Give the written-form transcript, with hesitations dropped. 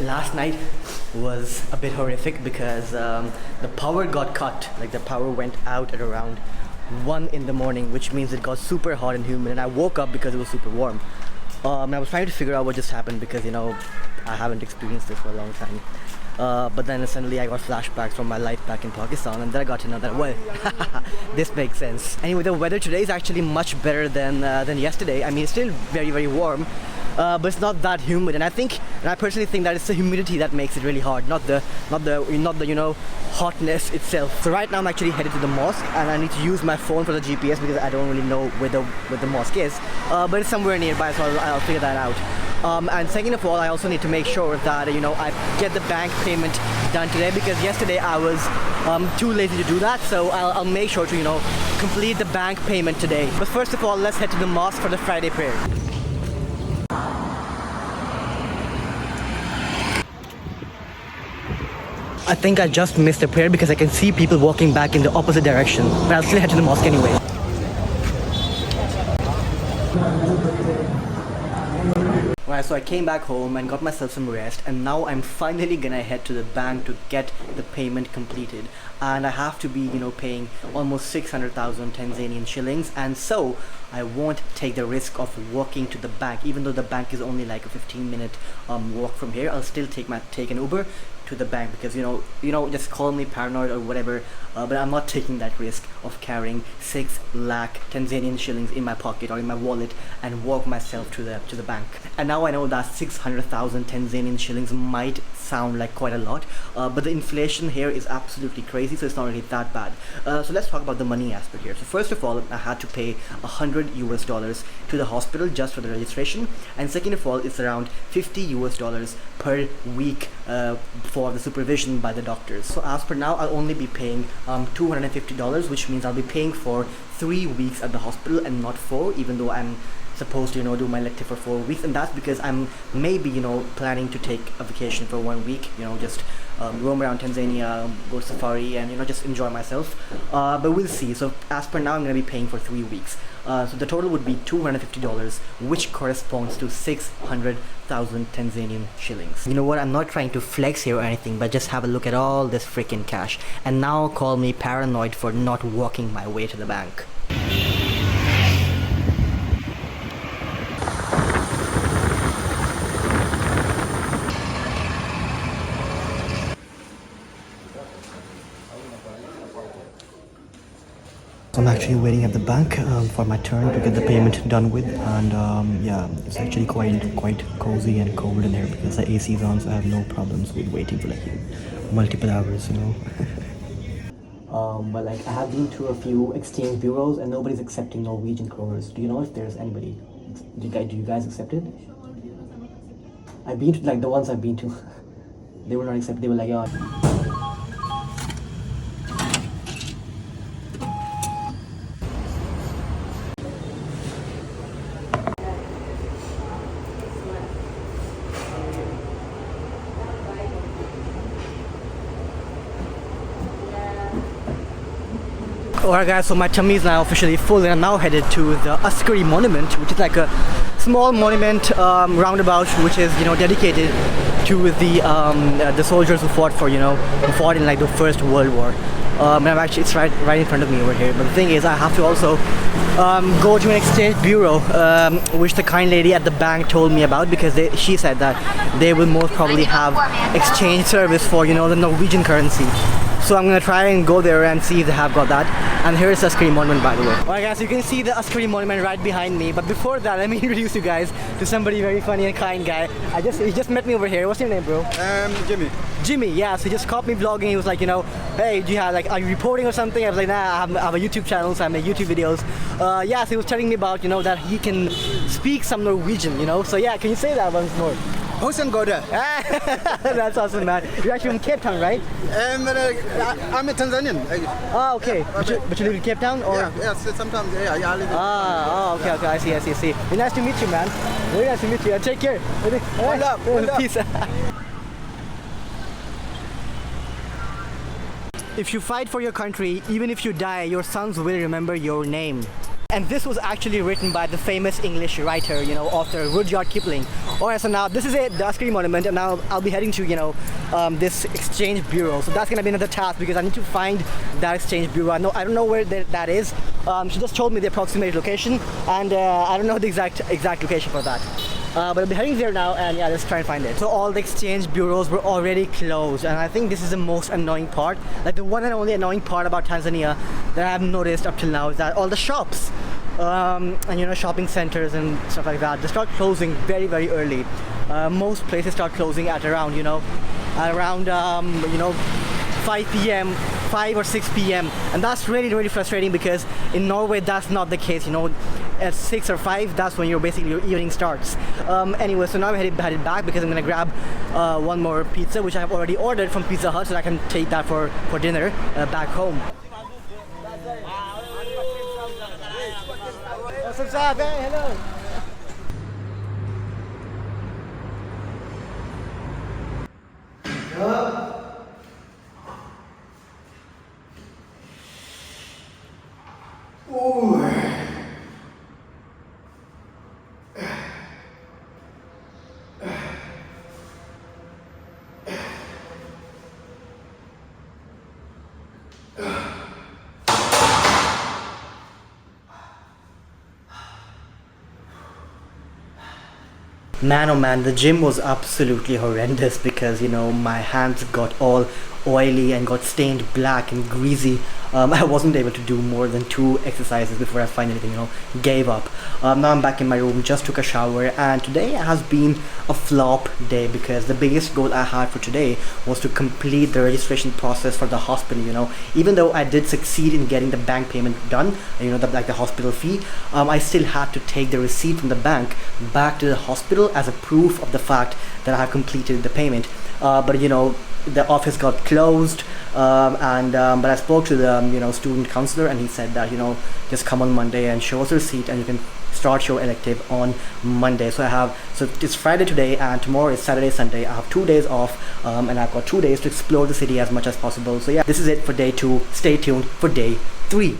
Last night was a bit horrific because the power got cut. Like the power went out at around 1 in the morning, which means it got super hot and humid, and I woke up because it was super warm. I was trying to figure out what just happened because I haven't experienced this for a long time. But then suddenly I got flashbacks from my life back in Pakistan, and then I got to know that, well, this makes sense. Anyway, the weather today is actually much better than yesterday. I mean, it's still very, very warm, but it's not that humid. And I personally think that it's the humidity that makes it really hard, not the hotness itself. So right now I'm actually headed to the mosque, and I need to use my phone for the GPS because I don't really know where the mosque is. But it's somewhere nearby, so I'll figure that out. And second of all, I also need to make sure that I get the bank payment done today, because yesterday I was too lazy to do that. So I'll make sure to complete the bank payment today. But first of all, let's head to the mosque for the Friday prayer. I think I just missed the prayer because I can see people walking back in the opposite direction, but I'll still head to the mosque anyway. Alright, so I came back home and got myself some rest, and now I'm finally gonna head to the bank to get the payment completed. And I have to be, paying almost 600,000 Tanzanian shillings, and so I won't take the risk of walking to the bank. Even though the bank is only like a 15-minute walk from here, I'll still take an Uber to the bank because just call me paranoid or whatever, but I'm not taking that risk of carrying 6 lakh Tanzanian shillings in my pocket or in my wallet and walk myself to the bank. And now I know that 600,000 Tanzanian shillings might sound like quite a lot, but the inflation here is absolutely crazy, so it's not really that bad. So let's talk about the money aspect here. So first of all, I had to pay $100 to the hospital just for the registration, and second of all, it's around $50 per week for the supervision by the doctors. So as per now, I'll only be paying $250, which means I'll be paying for 3 weeks at the hospital and not 4, even though I'm supposed to do my elective for 4 weeks. And that's because I'm maybe planning to take a vacation for 1 week, just roam around Tanzania, go safari, and just enjoy myself, but we'll see. So as per now, I'm going to be paying for 3 weeks, so the total would be $250, which corresponds to 600,000 Tanzanian shillings. You know what, I'm not trying to flex here or anything, but just have a look at all this freaking cash, and now call me paranoid for not walking my way to the bank. I'm actually waiting at the bank for my turn to get the payment done with, and yeah, it's actually quite cozy and cold in here because the AC is on, so I have no problems with waiting for like multiple hours, but like I have been to a few exchange bureaus and nobody's accepting Norwegian kroners. Do you know if there's anybody? Do you guys accept it? I've been to like the ones I've been to, they were not accepted. They were like, yeah. Alright guys, so my tummy is now officially full, and I'm now headed to the Askari monument, which is like a small monument roundabout, which is dedicated to the soldiers who fought in like the First World War. And it's right in front of me over here. But the thing is, I have to also go to an exchange bureau, which the kind lady at the bank told me about, because she said that they will most probably have exchange service for the Norwegian currency. So I'm gonna try and go there and see if they have got that. And here's the Askari monument, by the way. Alright guys, you can see the Askari monument right behind me. But before that, let me introduce you guys to somebody very funny and kind guy. He just met me over here. What's your name, bro? Jimmy. Jimmy, yeah. So he just caught me vlogging. He was like, hey, do you have are you reporting or something? I was like, nah, I have a YouTube channel, so I make YouTube videos. Yeah, so he was telling me about that he can speak some Norwegian, So yeah, can you say that once more? Hosen Goda. That's awesome, man. You're actually from Cape Town, right? I'm a Tanzanian. Ah, okay. But you live in Cape Town, or? Yeah, sometimes. Yeah, I live in. Okay. I see. Well, nice to meet you, man. Very nice to meet you. Take care. Hold up. Peace. If you fight for your country, even if you die, your sons will remember your name. And this was actually written by the famous English writer, author Rudyard Kipling. Alright, so now this is it, the Askari Monument, and now I'll be heading to, this exchange bureau. So that's gonna be another task because I need to find that exchange bureau. I don't know where that is. She just told me the approximate location, and I don't know the exact location for that. But I'll be heading there now, and yeah, let's try and find it. So all the exchange bureaus were already closed, and I think this is the most annoying part. Like the one and only annoying part about Tanzania that I have noticed up till now is that all the shops and shopping centers and stuff like that, they start closing very, very early. Most places start closing at around 5 p.m. 5 or 6 p.m. and that's really, really frustrating because in Norway that's not the case. At 6 or 5, that's when your evening starts. Anyway, so now I'm headed back because I'm gonna grab one more pizza, which I have already ordered from Pizza Hut, so I can take that for dinner back home. What's up? Hey, hello. Man, oh man, the gym was absolutely horrendous because my hands got all oily and got stained black and greasy. I wasn't able to do more than 2 exercises before I finally gave up. Now I'm back in my room, just took a shower, and today has been a flop day because the biggest goal I had for today was to complete the registration process for the hospital. Even though I did succeed in getting the bank payment done, the hospital fee, I still had to take the receipt from the bank back to the hospital as a proof of the fact that I have completed the payment. But the office got closed, but I spoke to the student counselor, and he said that just come on Monday and show us a receipt and you can start your elective on Monday. So it's Friday today, and tomorrow is Saturday, Sunday. I have 2 days off, and I've got 2 days to explore the city as much as possible. So yeah, this is it for day 2. Stay tuned for day 3.